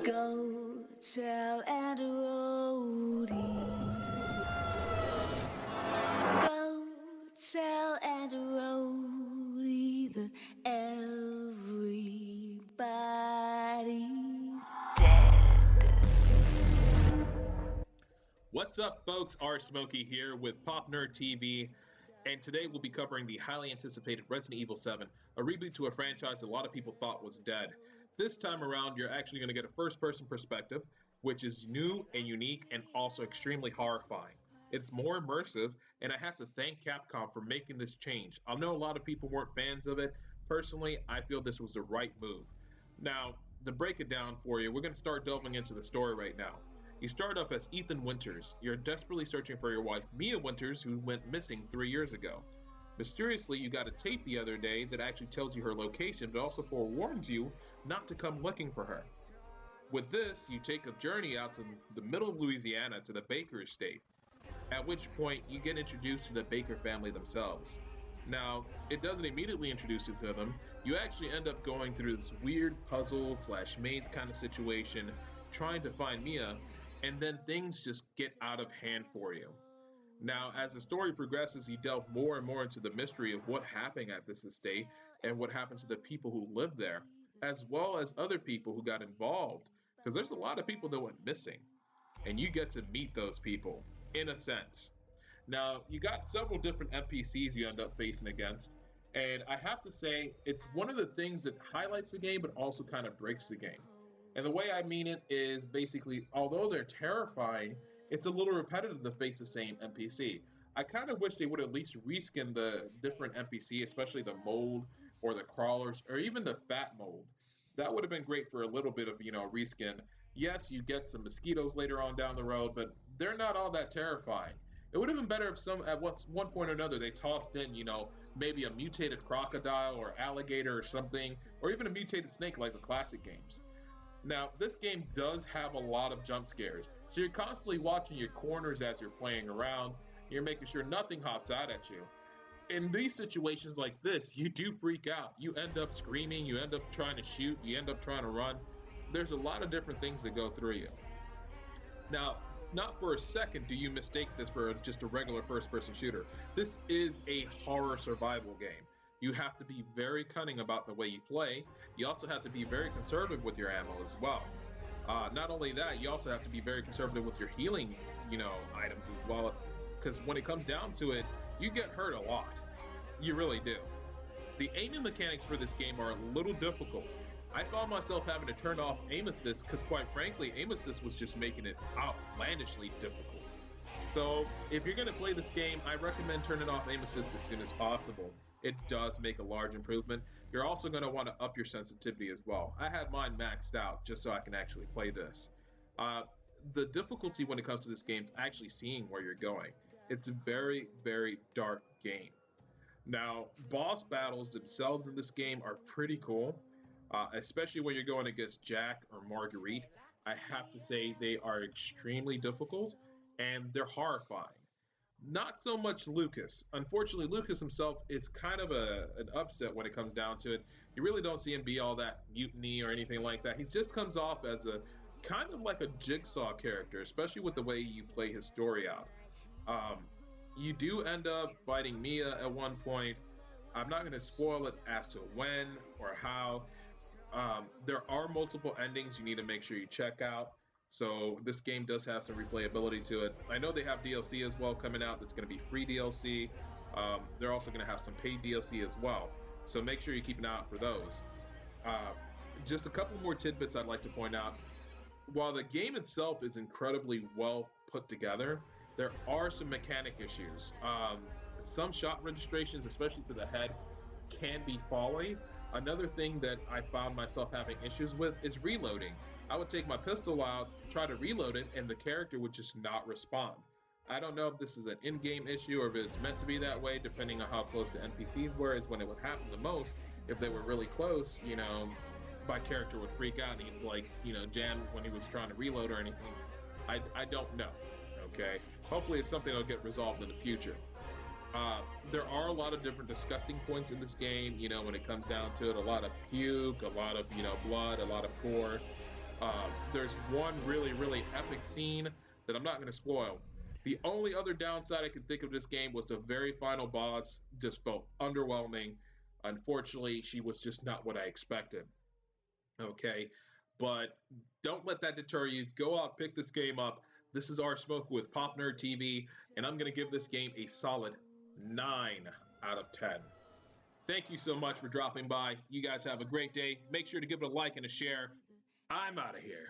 Go tell Aunt Rhody. Go tell Aunt Rhody that everybody's dead. What's up, folks? Rsmokey here with PopNerd TV, and today we'll be covering the highly anticipated Resident Evil 7, a reboot to a franchise a lot of people thought was dead. This time around, you're actually going to get a first-person perspective, which is new and unique and also extremely horrifying. It's more immersive, and I have to thank Capcom for making this change. I know a lot of people weren't fans of it. Personally, I feel this was the right move. Now, to break it down for you, we're going to start delving into the story right now. You start off as Ethan Winters. You're desperately searching for your wife, Mia Winters, who went missing 3 years ago. Mysteriously, you got a tape the other day that actually tells you her location, but also forewarns you not to come looking for her. With this, you take a journey out to the middle of Louisiana to the Baker estate, at which point you get introduced to the Baker family themselves. Now, it doesn't immediately introduce you to them. You actually end up going through this weird puzzle slash maze kind of situation, trying to find Mia, and then things just get out of hand for you. Now, as the story progresses, you delve more and more into the mystery of what happened at this estate and what happened to the people who lived there, as well as other people who got involved, because there's a lot of people that went missing, and you get to meet those people, in a sense. Now, you got several different NPCs you end up facing against, and I have to say, it's one of the things that highlights the game, but also kind of breaks the game. And the way I mean it is basically, although they're terrifying, it's a little repetitive to face the same NPC. I kind of wish they would at least reskin the different NPC, especially the mold or the crawlers or even the fat mold. That would have been great for a little bit of, reskin. Yes, you get some mosquitoes later on down the road, but they're not all that terrifying. It would have been better if one point or another they tossed in, maybe a mutated crocodile or alligator or something, or even a mutated snake like the classic games. Now, this game does have a lot of jump scares, so you're constantly watching your corners as you're playing around. You're making sure nothing hops out at you. In these situations like this, you do freak out. You end up screaming, you end up trying to shoot, you end up trying to run. There's a lot of different things that go through you. Now, not for a second do you mistake this for just a regular first person shooter. This is a horror survival game. You have to be very cunning about the way you play. You also have to be very conservative with your ammo as well. Not only that, you also have to be very conservative with your healing, items as well. Because when it comes down to it, you get hurt a lot. You really do. The aiming mechanics for this game are a little difficult. I found myself having to turn off aim assist because, quite frankly, aim assist was just making it outlandishly difficult. So, if you're going to play this game, I recommend turning off aim assist as soon as possible. It does make a large improvement. You're also going to want to up your sensitivity as well. I had mine maxed out just so I can actually play this. Uh, the difficulty when it comes to this game is actually seeing where you're going. It's a very, very dark game. Now, boss battles themselves in this game are pretty cool, especially when you're going against Jack or Marguerite. I have to say they are extremely difficult and they're horrifying. Not so much Lucas. Unfortunately, Lucas himself is kind of an upset when it comes down to it. You really don't see him be all that mutiny or anything like that. He just comes off as a kind of like a jigsaw character, especially with the way you play his story out. Um, you do end up fighting Mia at one point. I'm not going to spoil it as to when or how. There are multiple endings you need to make sure you check out. So this game does have some replayability to it. I know they have DLC as well coming out. That's going to be free DLC. They're also going to have some paid DLC as well. So make sure you keep an eye out for those. Uh, just a couple more tidbits I'd like to point out. While the game itself is incredibly well put together, there are some mechanic issues. Some shot registrations, especially to the head, can be folly. Another thing that I found myself having issues with is reloading. I would take my pistol out, try to reload it, and the character would just not respond. I don't know if this is an in-game issue or if it's meant to be that way, depending on how close the NPCs were, is when it would happen the most. If they were really close, my character would freak out and he'd jam when he was trying to reload or anything. I don't know, okay? Hopefully it's something that'll get resolved in the future. There are a lot of different disgusting points in this game, when it comes down to it. A lot of puke, a lot of, blood, a lot of gore. There's one really epic scene that I'm not going to spoil. The only other downside I can think of this game was the very final boss just felt underwhelming. Unfortunately, she was just not what I expected. Okay, but don't let that deter you. Go out, pick this game up. This is Rsmokey with PopNerd TV, and I'm going to give this game a solid 9 out of 10. Thank you so much for dropping by. You guys have a great day. Make sure to give it a like and a share. I'm out of here.